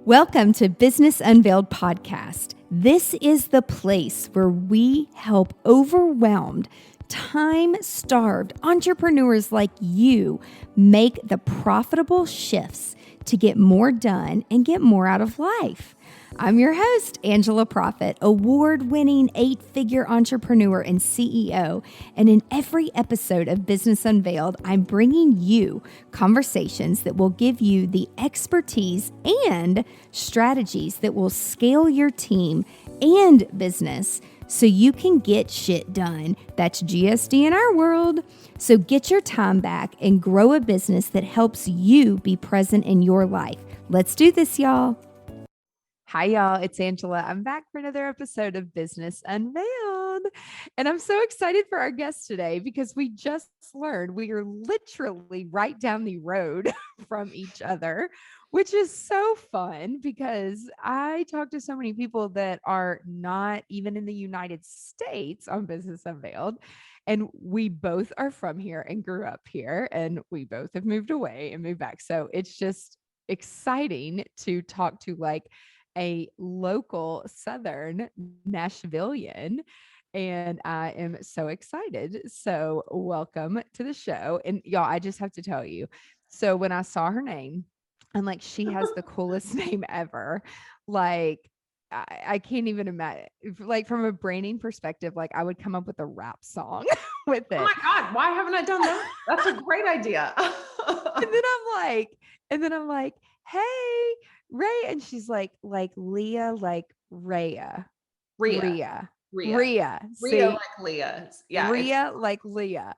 Welcome to Business Unveiled Podcast. This is the place where we help overwhelmed, time-starved entrepreneurs like you make the profitable shifts to get more done and get more out of life. I'm your host, Angela Profit, award-winning 8-figure entrepreneur and CEO. And in every episode of Business Unveiled, I'm bringing you conversations that will give you the expertise and strategies that will scale your team and business so you can get shit done. That's GSD in our world. So get your time back and grow a business that helps you be present in your life. Let's do this, y'all. Hi, y'all. It's Angela. I'm back for another episode of Business Unveiled. And I'm so excited for our guest today because we just learned we are literally right down the road from each other, which is so fun because I talk to so many people that are not even in the United States on Business Unveiled. And we both are from here and grew up here, and we both have moved away and moved back. So it's just exciting to talk to like a local Southern Nashvilleian, and I am so excited. So welcome to the show. And y'all, I just have to tell you, so when I saw her name, I'm like, she has the coolest name ever. Like, I can't even imagine, like from a branding perspective, like I would come up with a rap song with it. Oh my God, why haven't I done that? That's a great idea. And then I'm like, hey, Ray. And she's like Leah, like Rea. Rea. See? Like Leah. Yeah. Rea like Leah.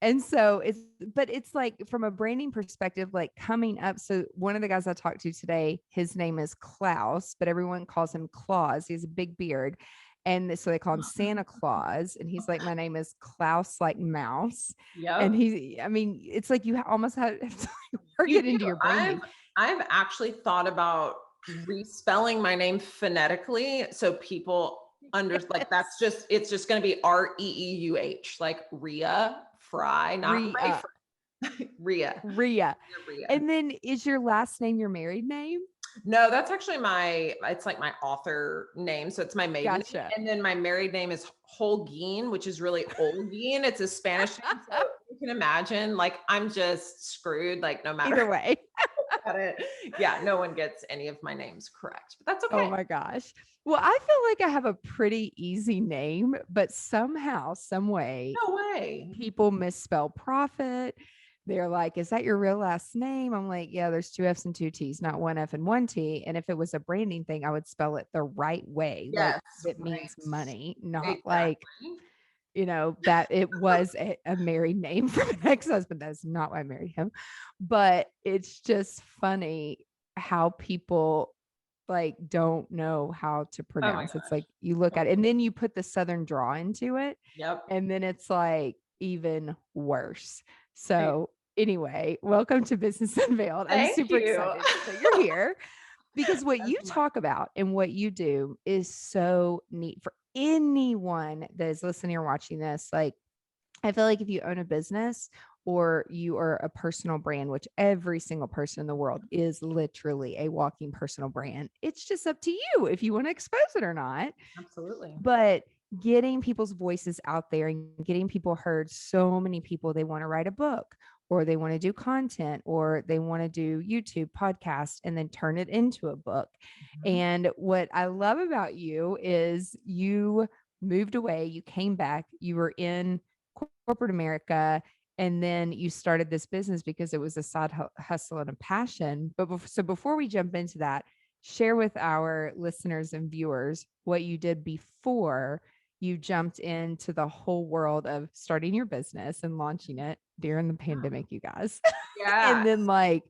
And so it's like from a branding perspective, like coming up. So one of the guys I talked to today, his name is Klaus, but everyone calls him Claus. He has a big beard. And so they call him Santa Claus. And he's like, my name is Klaus, like mouse. Yep. And it's like you almost have to work it into your branding. I've actually thought about respelling my name phonetically. So people like it's just going to be Reeuh, like Rea Frey, not Rea. Rea. And then is your last name your married name? No, that's actually it's like my author name. So it's my maiden name. And then my married name is Holguin, which is really Olguin. It's a Spanish name. So you can imagine, like, I'm just screwed, like no matter. Either way. Yeah, no one gets any of my names correct, but that's okay. Oh my gosh. Well, I feel like I have a pretty easy name, but somehow, some way, no way, people misspell profit. They're like, is that your real last name? I'm like, yeah, there's 2 F's and 2 T's, not 1 F and 1 T. And if it was a branding thing, I would spell it the right way. Yes, like it means money, not exactly. like, that it was a married name from an ex-husband. That's not why I married him. But it's just funny how people like don't know how to pronounce. It's like you look at it and then you put the Southern draw into it. Yep. And then it's like even worse. So anyway, welcome to Business Unveiled. I'm super excited that you're here because what you talk about and what you do is so neat for anyone that is listening or watching this. Like, I feel like if you own a business or you are a personal brand, which every single person in the world is literally a walking personal brand, it's just up to you if you want to expose it or not. Absolutely. But getting people's voices out there and getting people heard, so many people, they want to write a book or they want to do content or they want to do YouTube podcast and then turn it into a book. Mm-hmm. And what I love about you is you moved away, you came back, you were in corporate America, and then you started this business because it was a side hustle and a passion. But before we jump into that, share with our listeners and viewers what you did before you jumped into the whole world of starting your business and launching it during the pandemic, you guys. Yeah. And then like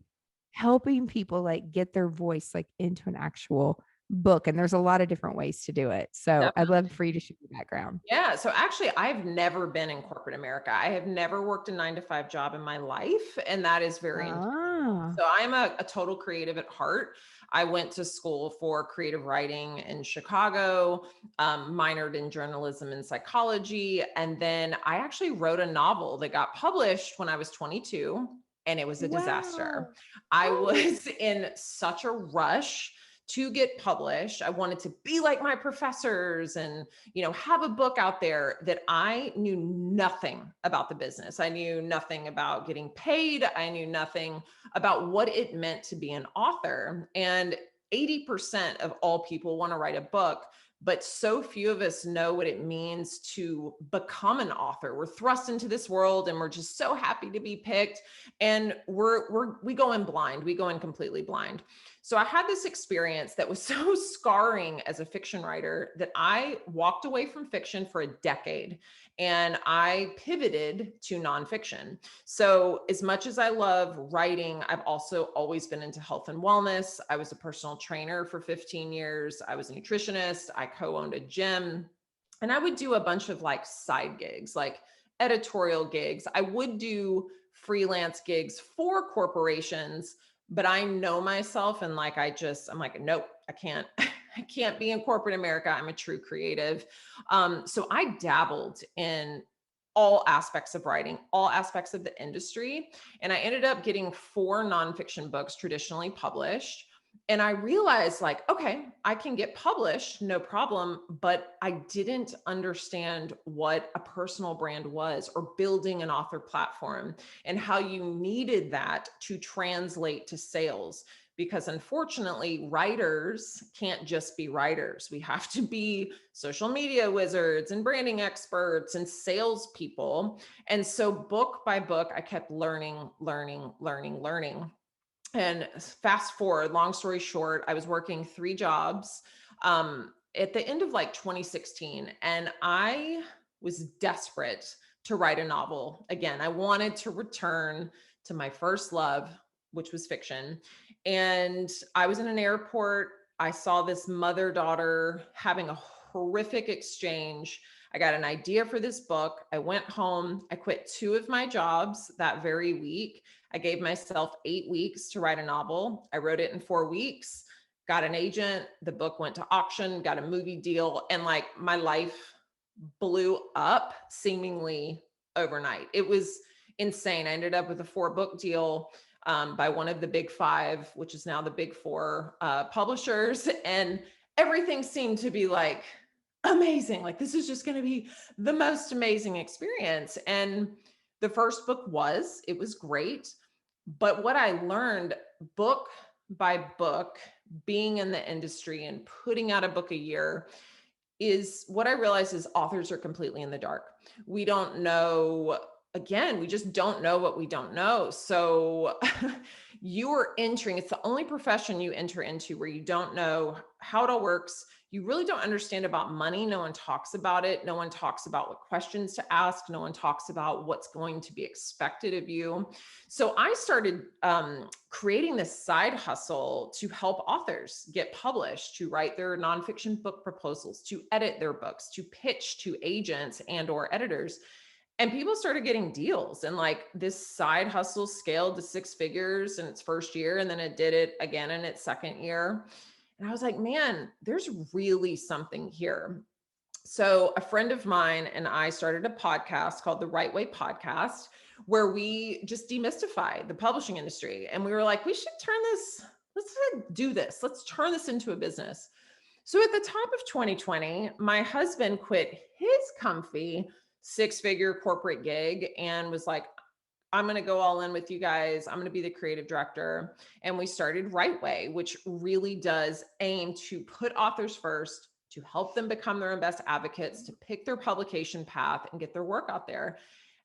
helping people like get their voice like into an actual book. And there's a lot of different ways to do it. So definitely. I'd love for you to share your background. Yeah. So actually I've never been in corporate America. I have never worked a 9-to-5 job in my life. And that is very interesting. Ah, So I'm a total creative at heart. I went to school for creative writing in Chicago, minored in journalism and psychology. And then I actually wrote a novel that got published when I was 22, and it was a disaster. wow. I was in such a rush to get published. I wanted to be like my professors and, have a book out there, that I knew nothing about the business. I knew nothing about getting paid. I knew nothing about what it meant to be an author. And 80% of all people want to write a book, but so few of us know what it means to become an author. We're thrust into this world and we're just so happy to be picked. And we go in blind. We go in completely blind. So I had this experience that was so scarring as a fiction writer that I walked away from fiction for a decade and I pivoted to nonfiction. So, as much as I love writing, I've also always been into health and wellness. I was a personal trainer for 15 years. I was a nutritionist. I co owned a gym. And I would do a bunch of like side gigs, like editorial gigs. I would do freelance gigs for corporations, but I know myself and like I'm like, nope, I can't. I can't be in corporate America. I'm a true creative. So I dabbled in all aspects of writing, all aspects of the industry. And I ended up getting 4 nonfiction books traditionally published. And I realized, like, okay, I can get published, no problem. But I didn't understand what a personal brand was, or building an author platform, and how you needed that to translate to sales. Because unfortunately, writers can't just be writers. We have to be social media wizards and branding experts and salespeople. And so, book by book, I kept learning, learning, learning, learning. And fast forward, long story short, I was working 3 jobs at the end of like 2016, and I was desperate to write a novel again. I wanted to return to my first love, which was fiction. And I was in an airport. I saw this mother daughter having a horrific exchange. I got an idea for this book. I went home. I quit 2 of my jobs that very week. I gave myself 8 weeks to write a novel. I wrote it in 4 weeks, got an agent. The book went to auction, got a movie deal, and like my life blew up seemingly overnight. It was insane. I ended up with a 4-book deal by one of the big 5, which is now the big 4 publishers. And everything seemed to be like amazing. Like, this is just going to be the most amazing experience. And the first book it was great. But what I learned book by book, being in the industry and putting out a book a year, is what I realized is authors are completely in the dark. We don't know, again, we just don't know what we don't know. So you are entering, it's the only profession you enter into where you don't know how it all works. You really don't understand about money. No one talks about it. No one talks about what questions to ask. No one talks about what's going to be expected of you. So I started creating this side hustle to help authors get published, to write their nonfiction book proposals, to edit their books, to pitch to agents and or editors. And people started getting deals, and like this side hustle scaled to 6 figures in its first year. And then it did it again in its second year. And I was like, man, there's really something here. So a friend of mine and I started a podcast called the Writeway podcast, where we just demystify the publishing industry. And we were like, we should let's do this. Let's turn this into a business. So at the top of 2020, my husband quit his comfy 6-figure corporate gig and was like, I'm going to go all in with you guys. I'm going to be the creative director. And we started Writeway, which really does aim to put authors first, to help them become their own best advocates, to pick their publication path and get their work out there.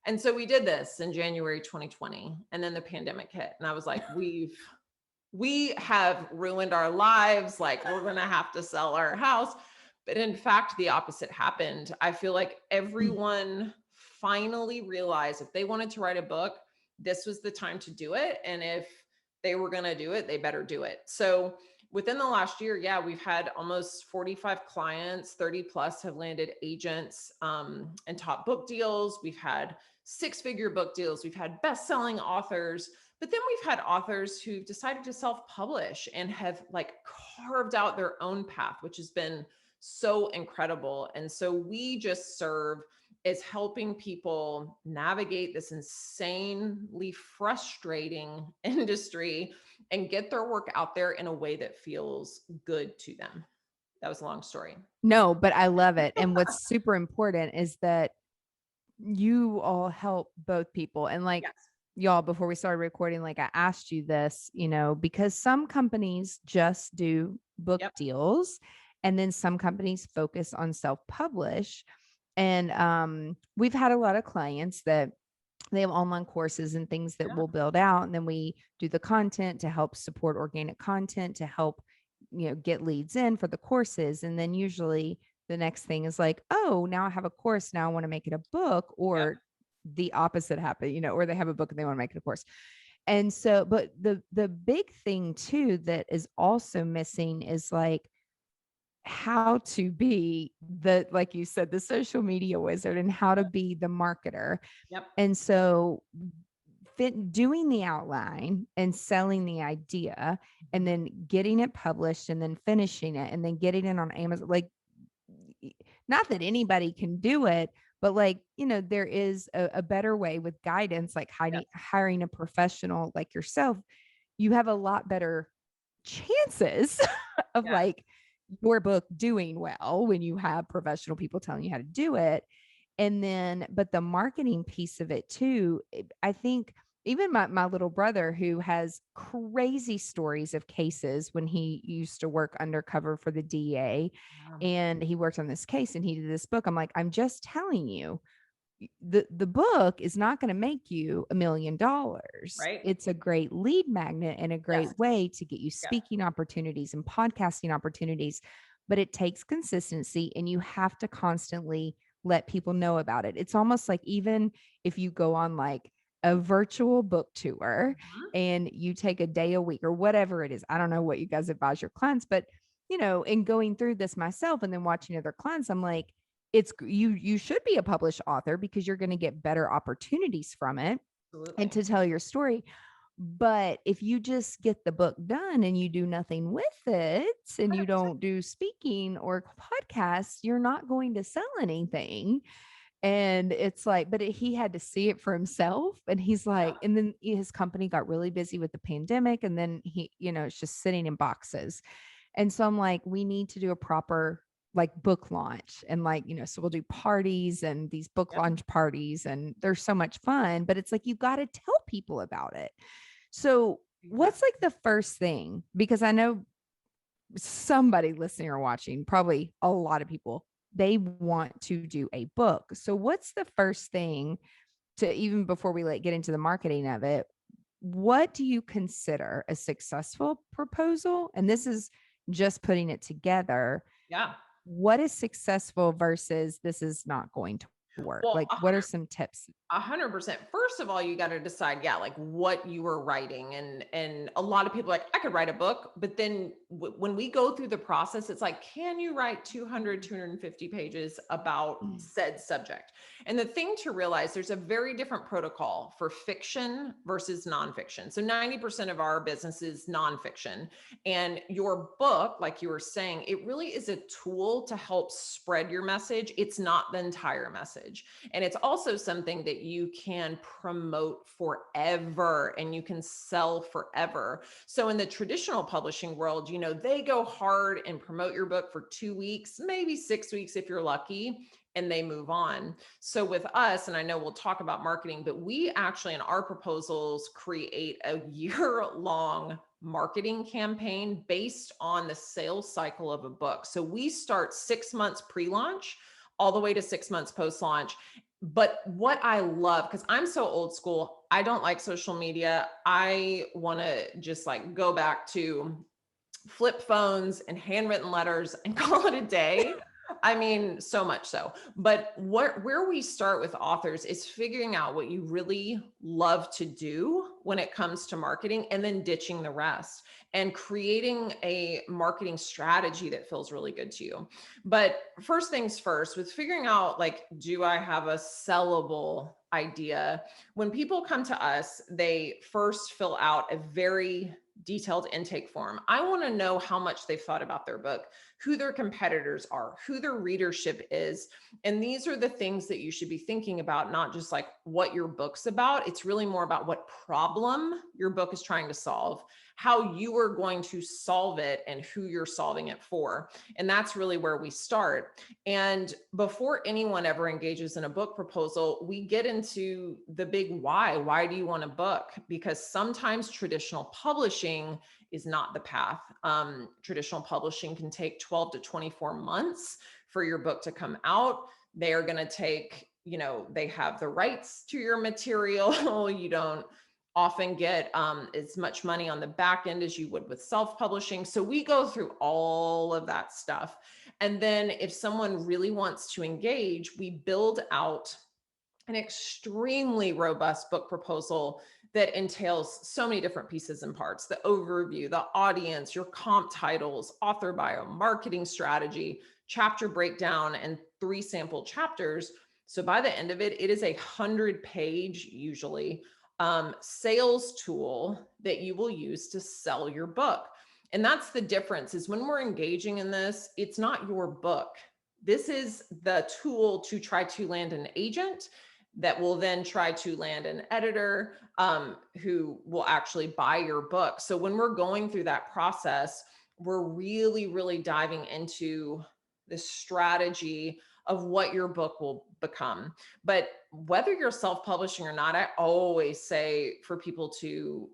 And so we did this in January 2020, and then the pandemic hit. And I was like, we have ruined our lives. Like, we're going to have to sell our house. But in fact, the opposite happened. I feel like everyone finally realized if they wanted to write a book, this was the time to do it. And if they were going to do it, they better do it. So within the last year, yeah, we've had almost 45 clients, 30 plus have landed agents and top book deals. We've had 6-figure book deals. We've had best-selling authors. But then we've had authors who've decided to self-publish and have like carved out their own path, which has been so incredible. And so we just serve as helping people navigate this insanely frustrating industry and get their work out there in a way that feels good to them. That was a long story. No, but I love it. And what's super important is that you all help both people. And like, Yes. y'all, before we started recording, like I asked you this, because some companies just do book Yep. deals, and then some companies focus on self-publish. And we've had a lot of clients that they have online courses and things that Yeah. we'll build out, and then we do the content to help support organic content to help get leads in for the courses. And then usually the next thing is like, oh, now I have a course, now I want to make it a book, or the opposite happen, or they have a book and they want to make it a course. And so, but the big thing too that is also missing is like how to be like you said, the social media wizard, and how to be the marketer. Yep. And so doing the outline and selling the idea, and then getting it published, and then finishing it, and then getting it on Amazon. Like, not that anybody can do it, but like, there is a better way with guidance, like hiring a professional like yourself. You have a lot better chances of like your book doing well when you have professional people telling you how to do it. And then, but the marketing piece of it too, I think even my little brother, who has crazy stories of cases when he used to work undercover for the DA, and he worked on this case and he did this book. I'm like, I'm just telling you, the book is not going to make you $1 million. Right. It's a great lead magnet and a great way to get you speaking opportunities and podcasting opportunities, but it takes consistency, and you have to constantly let people know about it. It's almost like, even if you go on like a virtual book tour and you take a day a week or whatever it is, I don't know what you guys advise your clients, but in going through this myself and then watching other clients, I'm like, you should be a published author because you're going to get better opportunities from it. Absolutely. And to tell your story. But if you just get the book done and you do nothing with it, and you don't do speaking or podcasts, you're not going to sell anything. And it's like, but he had to see it for himself. And he's like, and then his company got really busy with the pandemic. And then he, it's just sitting in boxes. And so I'm like, we need to do a proper like book launch, and like, so we'll do parties and these book launch parties, and they're so much fun, but it's like, you got to tell people about it. So what's like the first thing, because I know somebody listening or watching, probably a lot of people, they want to do a book. So what's the first thing to, even before we get into the marketing of it, what do you consider a successful proposal? And this is just putting it together. Yeah. What is successful versus this is not going to work? Well, like, what are some tips? 100%. First of all, you got to decide, like what you were writing. And a lot of people are like, I could write a book, but then when we go through the process, it's like, can you write 200, 250 pages about said subject? And the thing to realize, there's a very different protocol for fiction versus nonfiction. So 90% of our business is nonfiction. And your book, like you were saying, it really is a tool to help spread your message. It's not the entire message. And it's also something that you can promote forever and you can sell forever. So in the traditional publishing world, they go hard and promote your book for 2 weeks, maybe 6 weeks if you're lucky, and they move on. So with us, and I know we'll talk about marketing, but we actually in our proposals create a year-long marketing campaign based on the sales cycle of a book. So we start 6 months pre-launch all the way to 6 months post-launch. But what I love, because I'm so old school, I don't like social media. I want to just like go back to flip phones and handwritten letters and call it a day. I mean, so much so. But where we start with authors is figuring out what you really love to do when it comes to marketing, and then ditching the rest and creating a marketing strategy that feels really good to you. But first things first, with figuring out like, do I have a sellable idea. When people come to us, they first fill out a very detailed intake form. I want to know how much they've thought about their book, who their competitors are, who their readership is. And these are the things that you should be thinking about, not just like what your book's about. It's really more about what problem your book is trying to solve, how you are going to solve it, and who you're solving it for. And that's really where we start. And before anyone ever engages in a book proposal, we get into the big why. Why do you want a book? Because sometimes traditional publishing is not the path. Traditional publishing can take 12 to 24 months for your book to come out. They are going to take, they have the rights to your material. You don't often get as much money on the back end as you would with self-publishing. So we go through all of that stuff. And then if someone really wants to engage, we build out an extremely robust book proposal that entails so many different pieces and parts: the overview, the audience, your comp titles, author bio, marketing strategy, chapter breakdown, and 3 sample chapters. So by the end of it, it is 100-page, usually, sales tool that you will use to sell your book. And that's the difference, is when we're engaging in this, it's not your book. This is the tool to try to land an agent that will then try to land an editor who will actually buy your book. So when we're going through that process, we're really, really diving into the strategy of what your book will become. But whether you're self-publishing or not, I always say for people to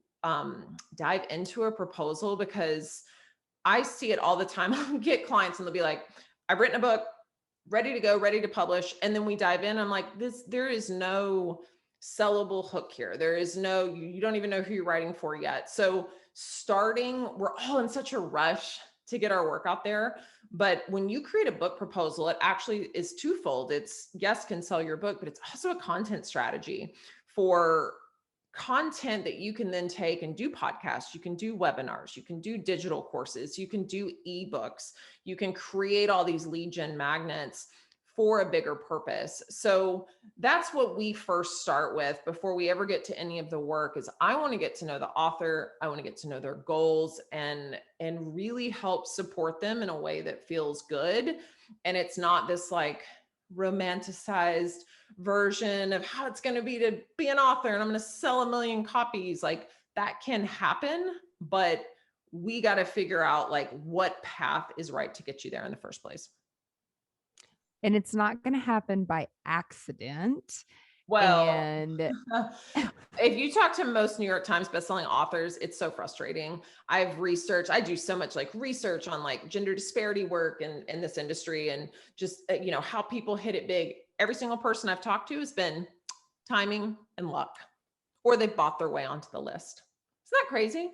dive into a proposal, because I see it all the time. I'll get clients and they'll be like, I've written a book, ready to go, ready to publish. And then we dive in. I'm like, there is no sellable hook here. There is no, you don't even know who you're writing for yet. So we're all in such a rush to get our work out there. But when you create a book proposal, it actually is twofold. It's, yes, can sell your book, but it's also a content strategy for content that you can then take and do podcasts. You can do webinars, you can do digital courses, you can do ebooks, you can create all these lead gen magnets for a bigger purpose. So that's what we first start with before we ever get to any of the work. Is I want to get to know the author. I want to get to know their goals and really help support them in a way that feels good. And it's not this like romanticized version of how it's going to be an author and I'm going to sell 1 million copies. Like, that can happen, but we got to figure out like what path is right to get you there in the first place. And it's not going to happen by accident. Well, And if you talk to most New York Times bestselling authors, it's so frustrating. I do so much like research on like gender disparity work in this industry, and just, how people hit it big. Every single person I've talked to has been timing and luck, or they've bought their way onto the list. Isn't that crazy?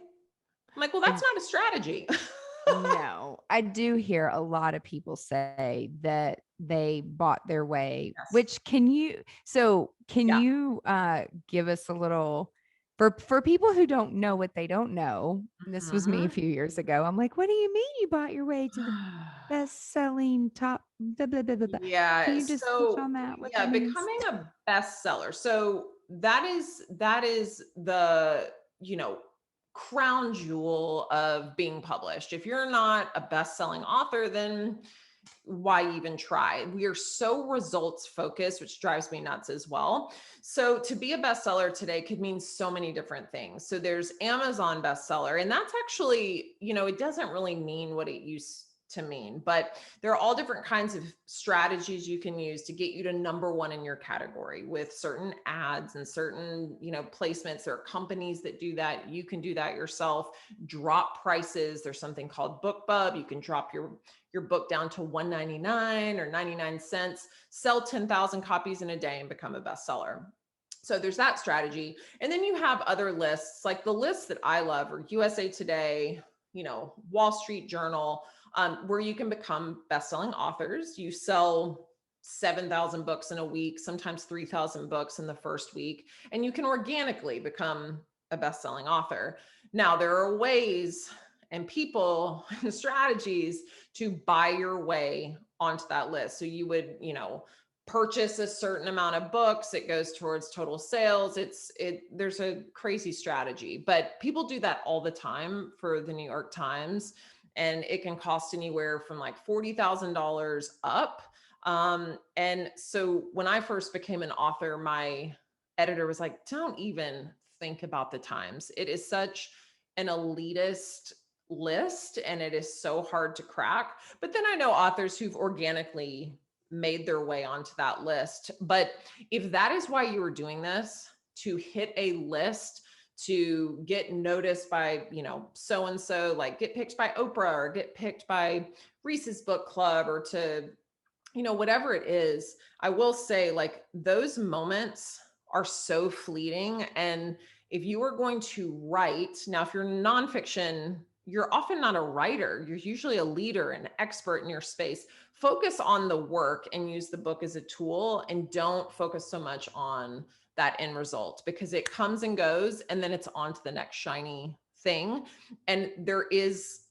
I'm like, well, that's not a strategy. no, I do hear a lot of people say that they bought their way, Yes. which can you give us a little, for people who don't know what they don't know, and this was me a few years ago. I'm like, what do you mean you bought your way to the best-selling top blah, blah, blah, blah, blah. Yeah. Can you just touch on that? What that means? Becoming a bestseller. So that is the, crown jewel of being published. If you're not a best-selling author, then why even try? We are so results focused, which drives me nuts as well. So to be a bestseller today could mean so many different things. So there's Amazon bestseller, and that's actually, it doesn't really mean what it used to mean, but there are all different kinds of strategies you can use to get you to #1 in your category with certain ads and certain, placements. There are companies that do that. You can do that yourself. Drop prices. There's something called BookBub. You can drop your book down to $1.99 or 99 cents, sell 10,000 copies in a day and become a bestseller. So there's that strategy. And then you have other lists, like the lists that I love are USA Today, Wall Street Journal, where you can become best-selling authors. You sell 7,000 books in a week, sometimes 3,000 books in the first week, and you can organically become a best-selling author. Now, there are ways and people and strategies to buy your way onto that list. So you would, purchase a certain amount of books, it goes towards total sales. There's a crazy strategy, but people do that all the time for the New York Times, and it can cost anywhere from like $40,000 up. And so when I first became an author, my editor was like, don't even think about the Times. It is such an elitist list and it is so hard to crack. But then I know authors who've organically made their way onto that list. But if that is why you were doing this, to hit a list, to get noticed by, so and so, like get picked by Oprah or get picked by Reese's Book Club, or to, whatever it is, I will say, like, those moments are so fleeting. And if you are going to write, now, if you're nonfiction, you're often not a writer. You're usually a leader, an expert in your space. Focus on the work and use the book as a tool, and don't focus so much on that end result, because it comes and goes and then it's on to the next shiny thing. And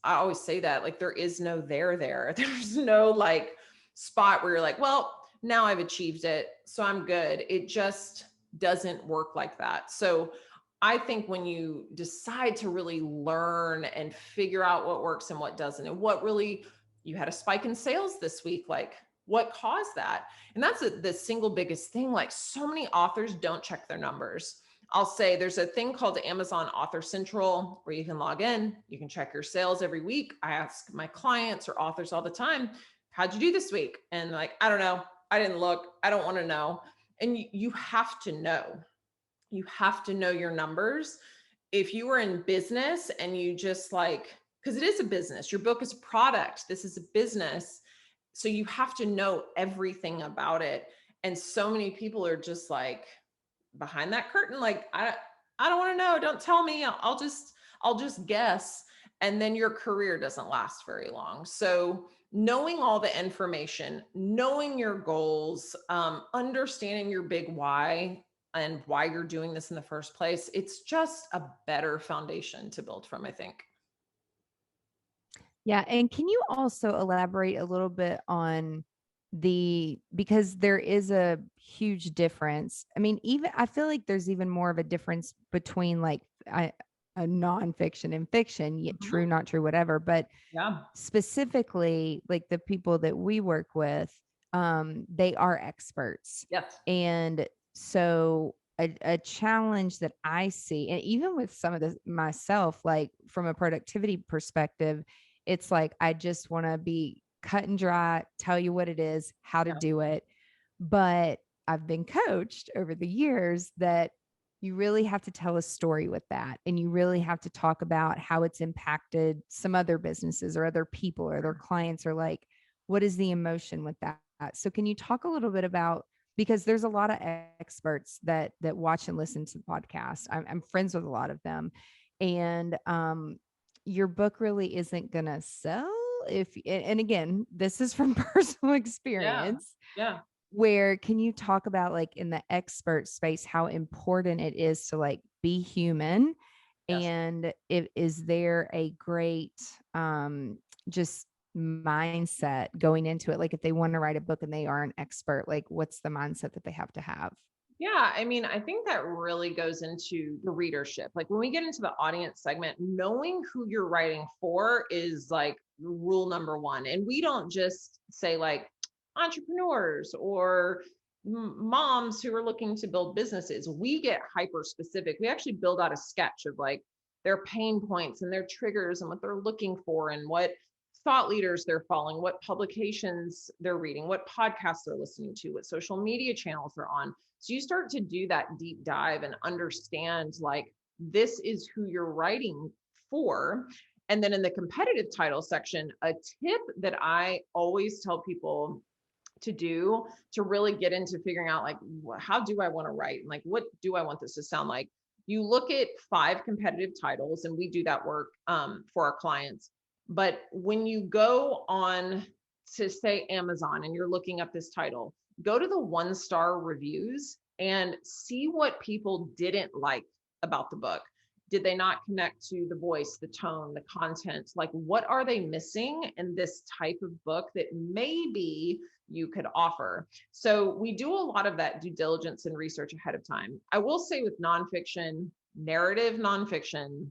I always say that, like, there is no there. There's no like spot where you're like, well, now I've achieved it, so I'm good. It just doesn't work like that. So I think when you decide to really learn and figure out what works and what doesn't, and what really, you had a spike in sales this week, like what caused that? And that's the single biggest thing. Like, so many authors don't check their numbers. I'll say there's a thing called Amazon Author Central where you can log in, you can check your sales every week. I ask my clients or authors all the time, how'd you do this week? And like, I don't know. I didn't look. I don't want to know. And you have to know. You have to know your numbers. If you were in business and you just like, because it is a business, your book is a product, this is a business. So you have to know everything about it. And so many people are just like behind that curtain, like, I don't want to know. Don't tell me. I'll just guess. And then your career doesn't last very long. So knowing all the information, knowing your goals, understanding your big why and why you're doing this in the first place, it's just a better foundation to build from, I think. Yeah. And can you also elaborate a little bit on because there is a huge difference. I mean, even I feel like there's even more of a difference between like a nonfiction and fiction, yet true, not true, whatever. But Yeah. specifically, like the people that we work with, they are experts. Yes. And so a challenge that I see, and even with some of myself, like from a productivity perspective, it's like, I just want to be cut and dry, tell you what it is, how to do it. But I've been coached over the years that you really have to tell a story with that. And you really have to talk about how it's impacted some other businesses or other people or their clients, or like, what is the emotion with that? So can you talk a little bit about, because there's a lot of experts that watch and listen to the podcast. I'm friends with a lot of them. And your book really isn't going to sell and again, this is from personal experience. Yeah. Where can you talk about, like, in the expert space, how important it is to like be human? Yes. And is there a great just mindset going into it? Like, if they want to write a book and they are an expert, like, what's the mindset that they have to have? Yeah, I mean, I think that really goes into the readership. Like, when we get into the audience segment, knowing who you're writing for is like rule number one. And we don't just say like entrepreneurs or moms who are looking to build businesses. We get hyper specific. We actually build out a sketch of like their pain points and their triggers and what they're looking for and what thought leaders they're following, what publications they're reading, what podcasts they're listening to, what social media channels they're on. So you start to do that deep dive and understand, like, this is who you're writing for. And then in the competitive title section, a tip that I always tell people to do to really get into figuring out, like, how do I want to write? And like, what do I want this to sound like? You look at 5 competitive titles, and we do that work for our clients. But when you go on to, say, Amazon, and you're looking up this title, go to the 1-star reviews and see what people didn't like about the book. Did they not connect to the voice, the tone, the content? Like, what are they missing in this type of book that maybe you could offer. So we do a lot of that due diligence and research ahead of time. I will say with nonfiction, narrative nonfiction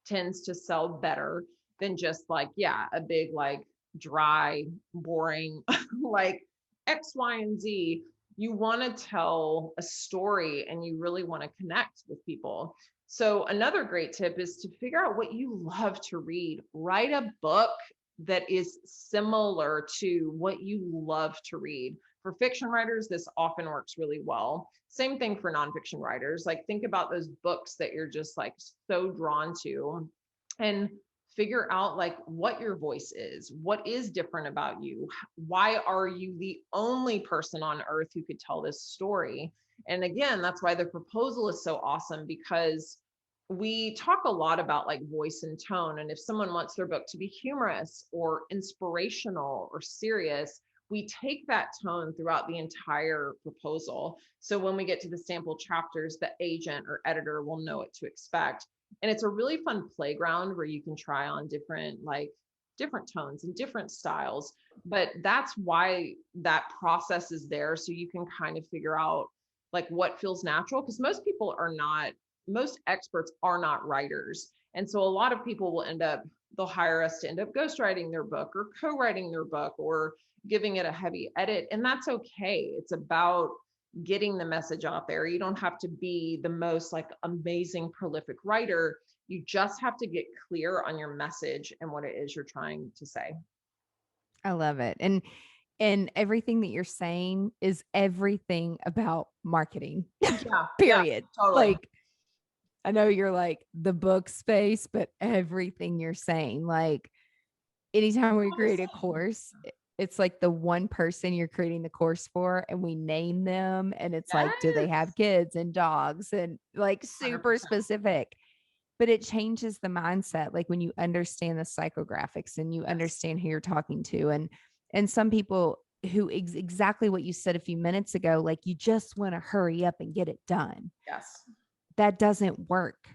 tends to sell better than just like, yeah, a big, like dry, boring, like X, Y, and Z. You want to tell a story and you really want to connect with people. So another great tip is to figure out what you love to read. Write a book that is similar to what you love to read. For fiction writers, this often works really well. Same thing for nonfiction writers. Like think about those books that you're just like so drawn to and figure out like what your voice is, what is different about you, why are you the only person on earth who could tell this story. And again, that's why the proposal is so awesome, because we talk a lot about like voice and tone, and if someone wants their book to be humorous or inspirational or serious, we take that tone throughout the entire proposal. So when we get to the sample chapters, the agent or editor will know what to expect. And it's a really fun playground where you can try on different tones and different styles. But that's why that process is there, so you can kind of figure out like what feels natural, because most experts are not writers. And so a lot of people they'll hire us to end up ghostwriting their book or co-writing their book or giving it a heavy edit. And that's okay. It's about getting the message out there. You don't have to be the most like amazing prolific writer. You just have to get clear on your message and what it is you're trying to say. I love it. And everything that you're saying is everything about marketing. Yeah. Period. Yeah, totally. Like I know you're like the book space, but everything you're saying, like anytime we create a course, it's like the one person you're creating the course for, and we name them. And it's like, do they have kids and dogs and like super 100%. specific? But it changes the mindset. Like when you understand the psychographics and you understand who you're talking to. And some people who exactly what you said a few minutes ago, like you just want to hurry up and get it done. Yes. That doesn't work.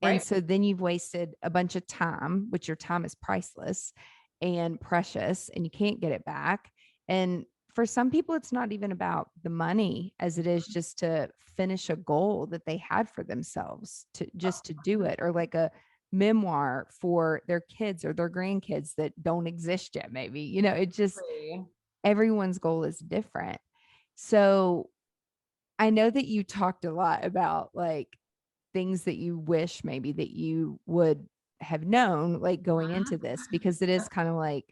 Right. And so then you've wasted a bunch of time, which your time is priceless and precious, and you can't get it back. And for some people, it's not even about the money as it is just to finish a goal that they had for themselves, to just to do it, or like a memoir for their kids or their grandkids that don't exist yet. Maybe, it just, everyone's goal is different. So I know that you talked a lot about like things that you wish maybe that you would have known, like going into this, because it is kind of like,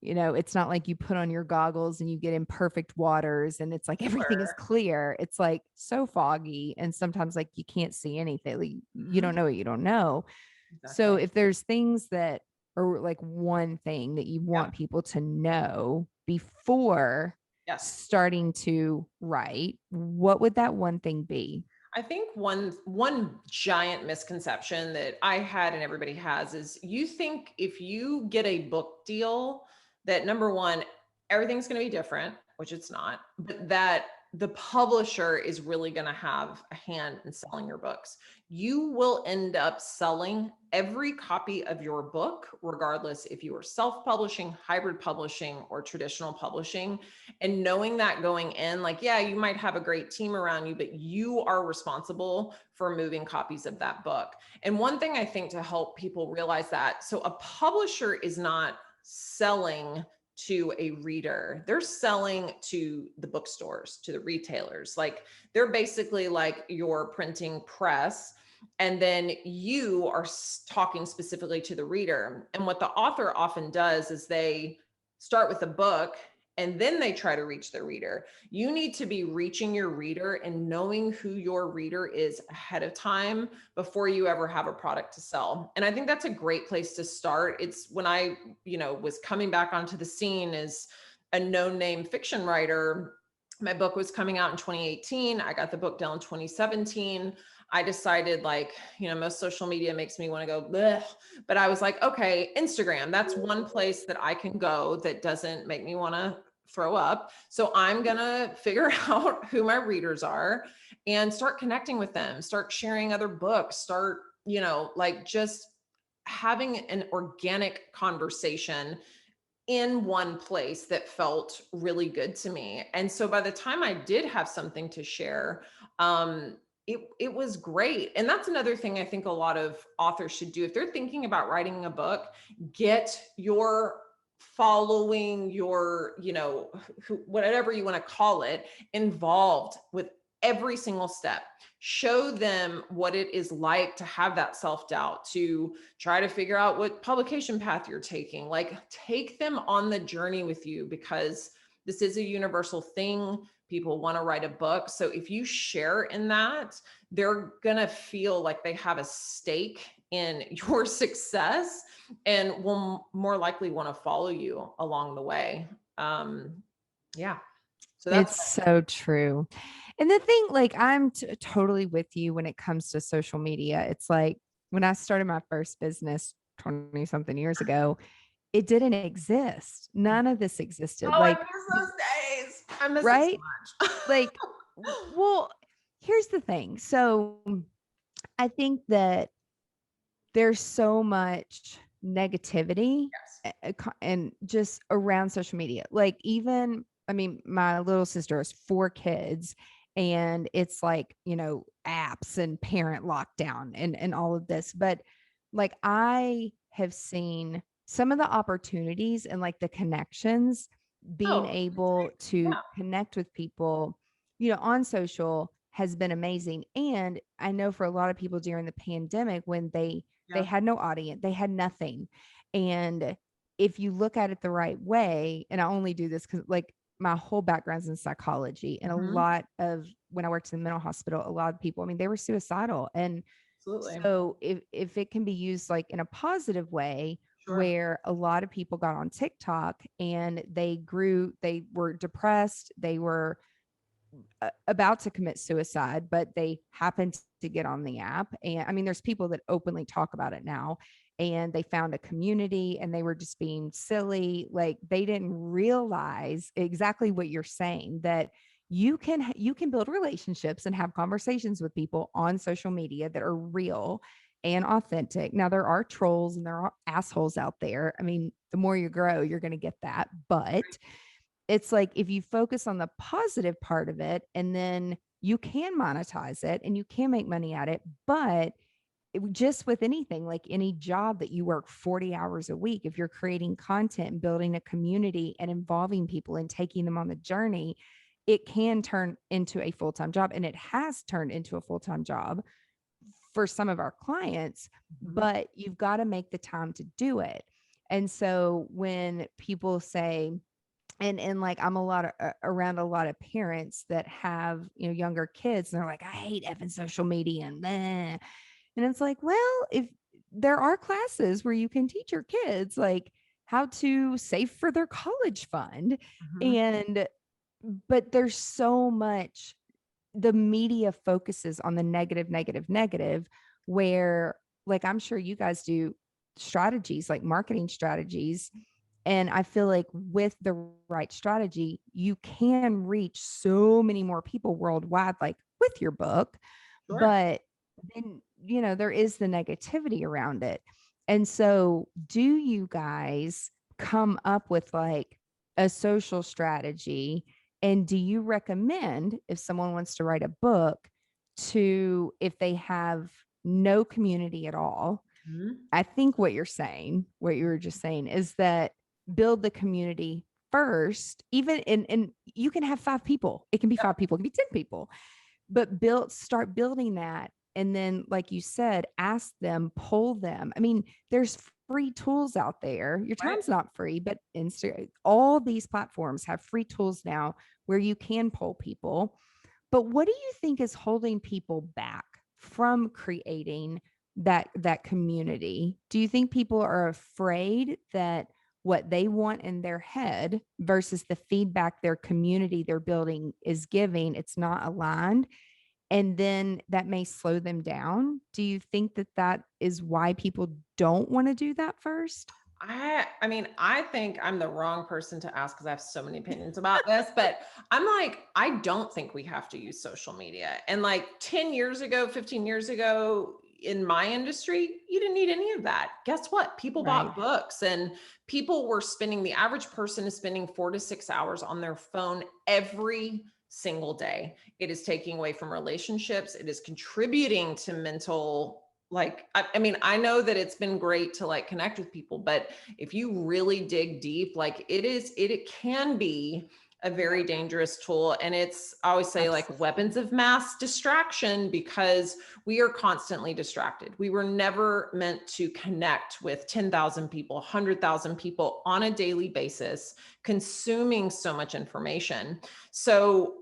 it's not like you put on your goggles and you get in perfect waters and it's like everything is clear. It's like so foggy. And sometimes like you can't see anything. Like, you don't know what you don't know. Exactly. So if there's things that are like one thing that you want people to know before starting to write, what would that one thing be? I think one giant misconception that I had and everybody has is you think if you get a book deal that, number one, everything's going to be different, which it's not, but that the publisher is really going to have a hand in selling your books. You will end up selling every copy of your book, regardless if you are self-publishing, hybrid publishing, or traditional publishing. And knowing that going in, like, yeah, you might have a great team around you, but you are responsible for moving copies of that book. And one thing I think to help people realize that, so a publisher is not selling to a reader, they're selling to the bookstores, to the retailers. Like they're basically like your printing press. And then you are talking specifically to the reader. And what the author often does is they start with a book and then they try to reach their reader. You need to be reaching your reader and knowing who your reader is ahead of time before you ever have a product to sell. And I think that's a great place to start. It's when I, was coming back onto the scene as a no-name fiction writer. My book was coming out in 2018. I got the book deal in 2017. I decided most social media makes me want to go, bleh. But I was like, okay, Instagram, that's one place that I can go that doesn't make me want to throw up. So I'm going to figure out who my readers are and start connecting with them, start sharing other books, start, just having an organic conversation. in one place that felt really good to me. And so by the time I did have something to share, it was great. And that's another thing I think a lot of authors should do. If they're thinking about writing a book, get your following, your, whatever you want to call it, involved with every single step. Show them what it is like to have that self-doubt, to try to figure out what publication path you're taking. Like, take them on the journey with you, because this is a universal thing. People want to write a book. So if you share in that, they're going to feel like they have a stake in your success and will more likely want to follow you along the way. Yeah. So that's It's so true. And the thing, like, I'm totally with you when it comes to social media. It's like when I started my first business 20 something years ago, it didn't exist. None of this existed. oh, I Like, miss those days. I miss it right? so much. Like, well, here's the thing. So I think that there's so much negativity Yes. and just around social media. Like, even, I mean, my little sister has 4 kids, and it's like, apps and parent lockdown and all of this. But like, I have seen some of the opportunities and like the connections, being Oh, able to yeah. connect with people, on social has been amazing. And I know for a lot of people during the pandemic, when they Yeah. had no audience, they had nothing. And if you look at it the right way, and I only do this because, like, my whole background's in psychology, and a Mhm. lot of when I worked in the mental hospital, a lot of people, I mean, they were suicidal. And Absolutely. so if it can be used like in a positive way, Sure. where a lot of people got on TikTok and they were depressed, they were about to commit suicide, but they happened to get on the app. And I mean, there's people that openly talk about it now, and they found a community and they were just being silly. Like, they didn't realize exactly what you're saying, that you can build relationships and have conversations with people on social media that are real and authentic. Now, there are trolls and there are assholes out there. I mean, the more you grow, you're going to get that. But it's like, if you focus on the positive part of it, and then you can monetize it and you can make money at it. But just with anything, like any job that you work 40 hours a week, if you're creating content and building a community and involving people and taking them on the journey, it can turn into a full-time job. And it has turned into a full-time job for some of our clients, Mhm. but you've got to make the time to do it. And so when people say, and like, I'm a lot of around a lot of parents that have, younger kids, and they're like, I hate effing social media and bleh. And it's like, well, if there are classes where you can teach your kids like how to save for their college fund. Mhm. And but there's so much, the media focuses on the negative, negative, negative, where, like, I'm sure you guys do strategies, like marketing strategies. And I feel like with the right strategy, you can reach so many more people worldwide, like with your book. Sure. But then, there is the negativity around it. And so, do you guys come up with like a social strategy? And do you recommend, if someone wants to write a book, to, if they have no community at all? Mhm. I think what you were just saying, is that build the community first, even and you can have 5 people. It can be 5 people, it can be 10 people, but start building that. And then, like you said, ask them, poll them. I mean, there's free tools out there. Your Right. time's not free, but all these platforms have free tools now where you can poll people. But what do you think is holding people back from creating that community? Do you think people are afraid that what they want in their head versus the feedback their community they're building is giving, it's not aligned, and then that may slow them down? Do you think that that is why people don't want to do that first? I mean, I think I'm the wrong person to ask because I have so many opinions about this, but I'm like, I don't think we have to use social media. And like 10 years ago, 15 years ago, in my industry, you didn't need any of that. Guess what? People bought books, and people were spending, the average person is spending 4 to 6 hours on their phone every single day. It is taking away from relationships. It is contributing to mental, like, I mean, I know that it's been great to like connect with people, but if you really dig deep, like it can be a very dangerous tool. And it's, I always say, like, weapons of mass distraction, because we are constantly distracted. We were never meant to connect with 10,000 people, 100,000 people on a daily basis, consuming so much information. So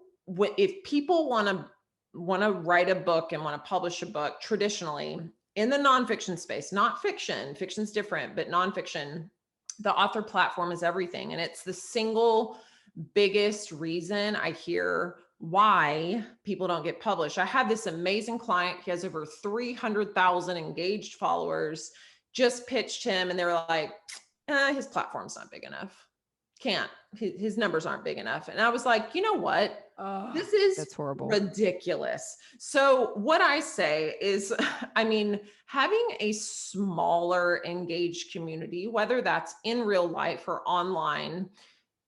if people want to write a book and want to publish a book traditionally in the nonfiction space, not fiction, fiction's different, but nonfiction, the author platform is everything. And it's the single biggest reason I hear why people don't get published. I had this amazing client. He has over 300,000 engaged followers. Just pitched him, and they were like, his platform's not big enough. Can't. His numbers aren't big enough. And I was like, you know what? This is that's horrible. Ridiculous. So what I say is, I mean, having a smaller engaged community, whether that's in real life or online,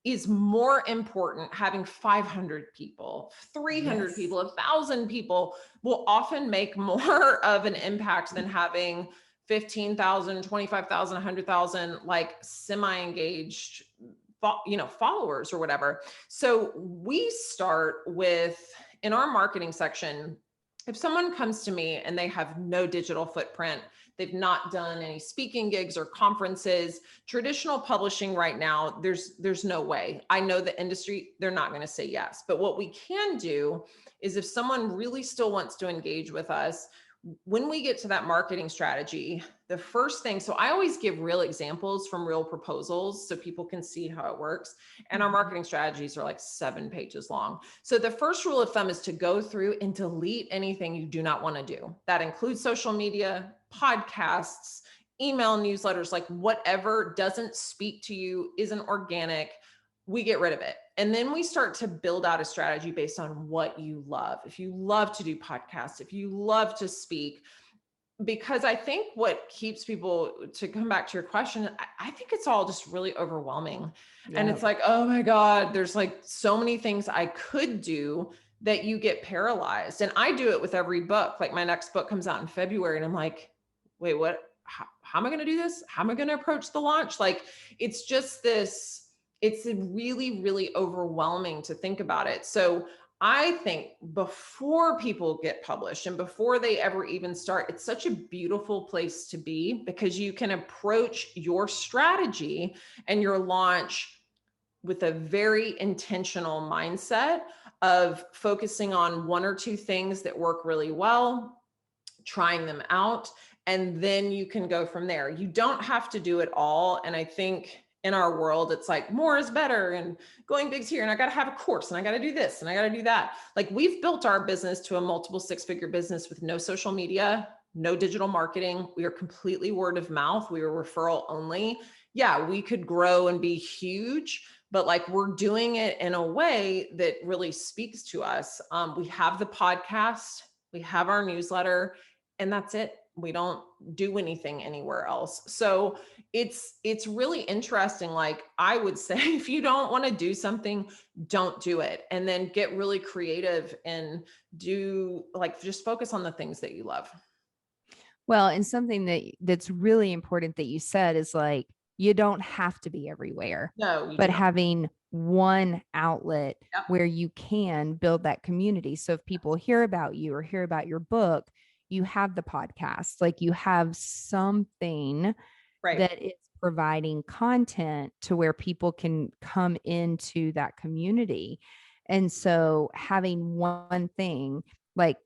is more important. Having 500 people, 300 people, 1,000 people will often make more of an impact than having 15,000, 25,000, 100,000, like semi-engaged, followers or whatever. So we start with, in our marketing section, if someone comes to me and they have no digital footprint, they've not done any speaking gigs or conferences, traditional publishing right now, there's no way. I know the industry, they're not going to say yes. But what we can do is, if someone really still wants to engage with us, when we get to that marketing strategy, the first thing, so I always give real examples from real proposals so people can see how it works. And our marketing strategies are like 7 pages long. So the first rule of thumb is to go through and delete anything you do not want to do. That includes social media, podcasts, email newsletters, like whatever doesn't speak to you, isn't organic, we get rid of it. And then we start to build out a strategy based on what you love. If you love to do podcasts, if you love to speak, because I think what keeps people, to come back to your question, I think it's all just really overwhelming. Yeah. And it's like, oh my God, there's like so many things I could do, that you get paralyzed. And I do it with every book. Like my next book comes out in February, and I'm like, wait, what? How am I going to do this? How am I going to approach the launch? Like, it's just this, it's really, really overwhelming to think about it. So I think before people get published and before they ever even start, it's such a beautiful place to be, because you can approach your strategy and your launch with a very intentional mindset of focusing on 1 or 2 things that work really well, trying them out, and then you can go from there. You don't have to do it all. And I think in our world, it's like more is better, and going big's here, and I got to have a course, and I got to do this, and I got to do that. Like, we've built our business to a multiple 6-figure business with no social media, no digital marketing. We are completely word of mouth. We are referral only. Yeah, we could grow and be huge, but like, we're doing it in a way that really speaks to us. We have the podcast, we have our newsletter, and that's it. We don't do anything anywhere else. So it's really interesting. Like, I would say, if you don't want to do something, don't do it. And then get really creative and do, like, just focus on the things that you love. Well, and something that's really important that you said is, like, you don't have to be everywhere. No, but having one outlet where you can build that community. So if people hear about you or hear about your book, you have the podcast, like you have something that is providing content to where people can come into that community. And so having one thing, like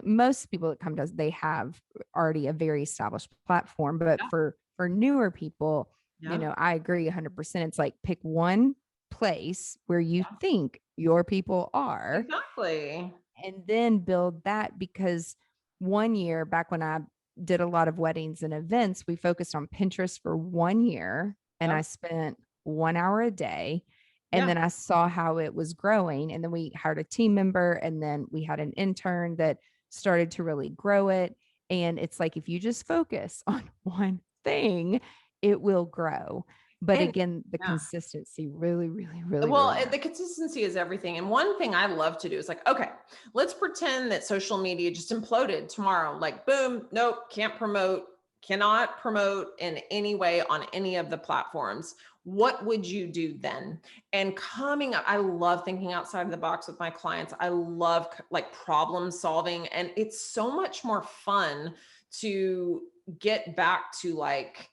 most people that come to us, they have already a very established platform, but for newer people, I agree 100%. It's like, pick one place where you think your people are. Exactly. And then build that, because one year back when I did a lot of weddings and events, we focused on Pinterest for 1 year, and I spent 1 hour a day. And then I saw how it was growing. And then we hired a team member, and then we had an intern that started to really grow it. And it's like, if you just focus on one thing, it will grow. But And again, the yeah. consistency really, really, really, Well, really the consistency is everything. And one thing I love to do is like, okay, let's pretend that social media just imploded tomorrow. Like, boom, nope, can't promote, cannot promote in any way on any of the platforms. What would you do then? And coming up, I love thinking outside of the box with my clients. I love like problem solving. And it's so much more fun to get back to like,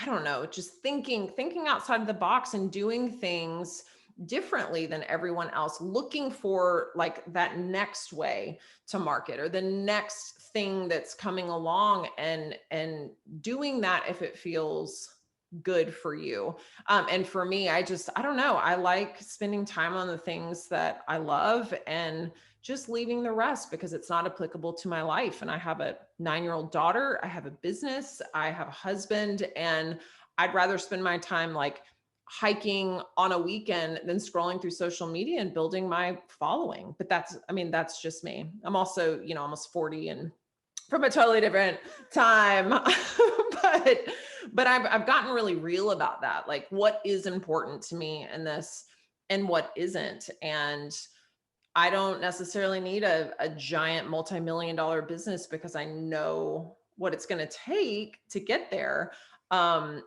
I don't know, just thinking outside of the box and doing things differently than everyone else, looking for like that next way to market or the next thing that's coming along, and doing that if it feels good for you. And for me, I don't know, I like spending time on the things that I love and just leaving the rest because it's not applicable to my life. And I have a 9-year-old daughter, I have a business, I have a husband, and I'd rather spend my time like hiking on a weekend than scrolling through social media and building my following. But that's just me. I'm also, almost 40 and from a totally different time. but I've gotten really real about that. Like what is important to me in this and what isn't. And I don't necessarily need a giant multi-million dollar business because I know what it's going to take to get there,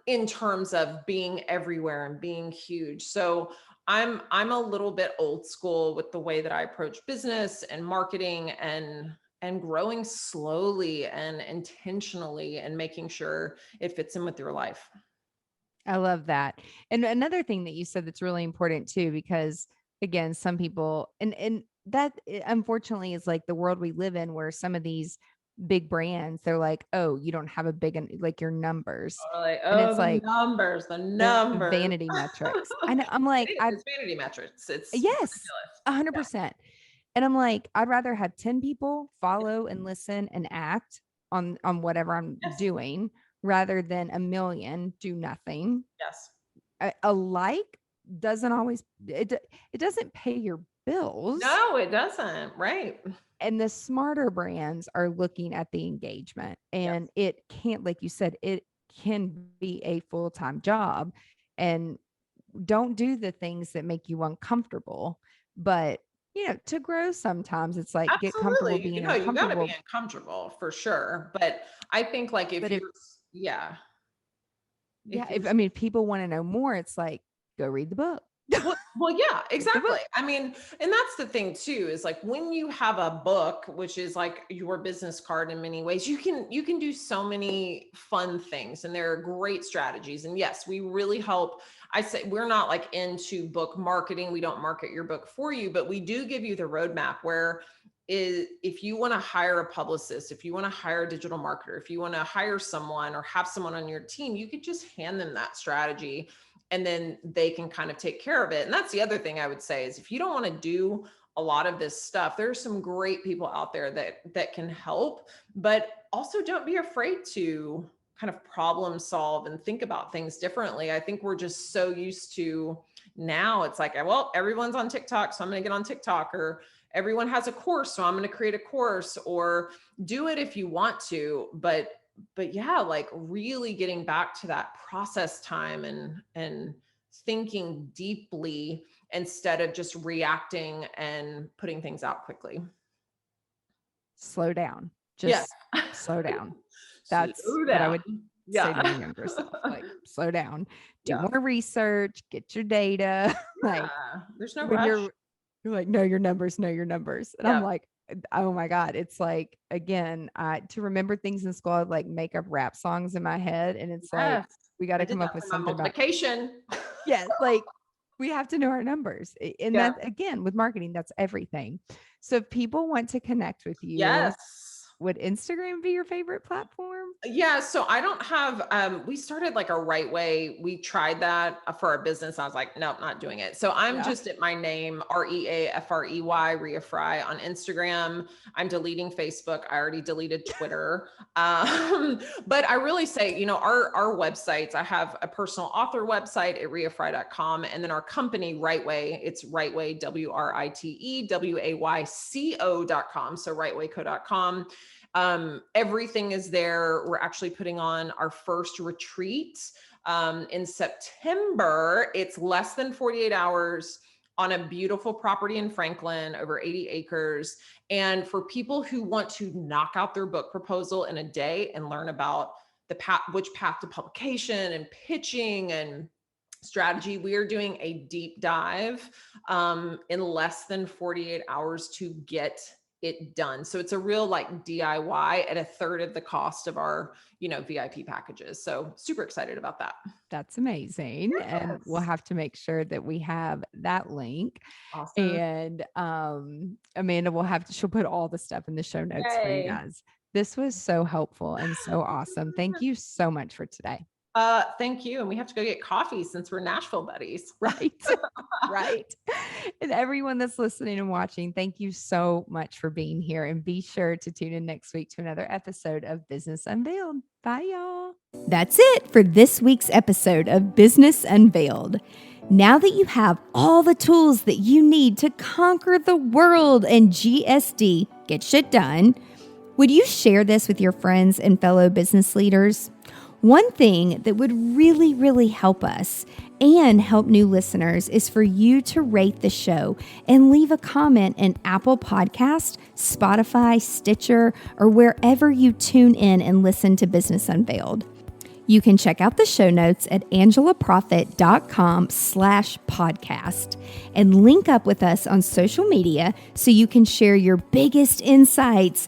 in terms of being everywhere and being huge. So I'm a little bit old school with the way that I approach business and marketing and growing slowly and intentionally and making sure it fits in with your life. I love that. And another thing that you said that's really important too, because again, some people, and that unfortunately is like the world we live in, where some of these big brands, they're like, oh, you don't have a big, like your numbers. Like, And oh, it's the like numbers, the the numbers. vanity metrics. I'm like, It's vanity metrics. It's yes, ridiculous. 100%. And I'm like, I'd rather have 10 people follow and listen and act on whatever I'm Yes. doing rather than a million do nothing. Yes. A like doesn't always, it doesn't pay your bills. No, it doesn't. Right. And the smarter brands are looking at the engagement, and Yes. it can't, like you said, it can be a full-time job. And don't do the things that make you uncomfortable. But to grow, sometimes it's like get comfortable Absolutely. being You got to be uncomfortable. uncomfortable for sure. But I think like if But you're, yeah, if you're, if people want to know more, it's like, go read the book. well, yeah, Read the exactly. book. I mean, and that's the thing too, is like when you have a book, which is like your business card in many ways, you can do so many fun things, and there are great strategies. And yes, we really help. I say we're not like into book marketing. We don't market your book for you, but we do give you the roadmap where if you want to hire a publicist, if you want to hire a digital marketer, if you want to hire someone or have someone on your team, you could just hand them that strategy and then they can kind of take care of it. And that's the other thing I would say is if you don't want to do a lot of this stuff, there's some great people out there that can help, but also don't be afraid to kind of problem solve and think about things differently. I think we're just so used to now it's like, well, everyone's on TikTok, so I'm going to get on TikTok, or everyone has a course, so I'm going to create a course, or do it if you want to, but yeah, like really getting back to that process time and thinking deeply instead of just reacting and putting things out quickly. Slow down. Just slow down. That's what I would say to my younger self. Like, slow down, do more research, get your data. Like, there's no when rush. you're like, know your numbers. And I'm like, oh my God. It's like, again, to remember things in school, I'd like make up rap songs in my head. And it's like, we got to come up with something about multiplication. Yes. Like, we have to know our numbers. And that, again, with marketing, that's everything. So if people want to connect with you, would Instagram be your favorite platform? Yeah. So I don't have, we started like a Writeway. We tried that for our business. I was like, nope, not doing it. So I'm just at my name, REAFREY, Rea Frey on Instagram. I'm deleting Facebook. I already deleted Twitter. But I really say, our websites, I have a personal author website at reafrey.com. And then our company, Writeway, it's Writeway, WRITEWAYCO.com. So writewayco.com. Everything is there. We're actually putting on our first retreat in September. It's less than 48 hours on a beautiful property in Franklin, over 80 acres. And for people who want to knock out their book proposal in a day and learn about which path to publication and pitching and strategy, we are doing a deep dive in less than 48 hours to get it done. So it's a real like DIY at a third of the cost of our, VIP packages. So super excited about that. That's amazing. Yes. And we'll have to make sure that we have that link. Awesome. And Amanda she'll put all the stuff in the show notes for you guys. This was so helpful and so awesome. Thank you so much for today. Thank you. And we have to go get coffee since we're Nashville buddies. Right. Right. And everyone that's listening and watching, thank you so much for being here. And be sure to tune in next week to another episode of Business Unveiled. Bye, y'all. That's it for this week's episode of Business Unveiled. Now that you have all the tools that you need to conquer the world and GSD, get shit done, would you share this with your friends and fellow business leaders? One thing that would really, really help us and help new listeners is for you to rate the show and leave a comment in Apple Podcast, Spotify, Stitcher, or wherever you tune in and listen to Business Unveiled. You can check out the show notes at angelaprofit.com/podcast and link up with us on social media so you can share your biggest insights.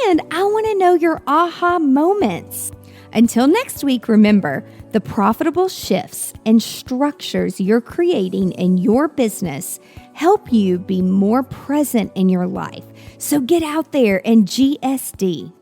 And I want to know your aha moments. Until next week, remember, the profitable shifts and structures you're creating in your business help you be more present in your life. So get out there and GSD.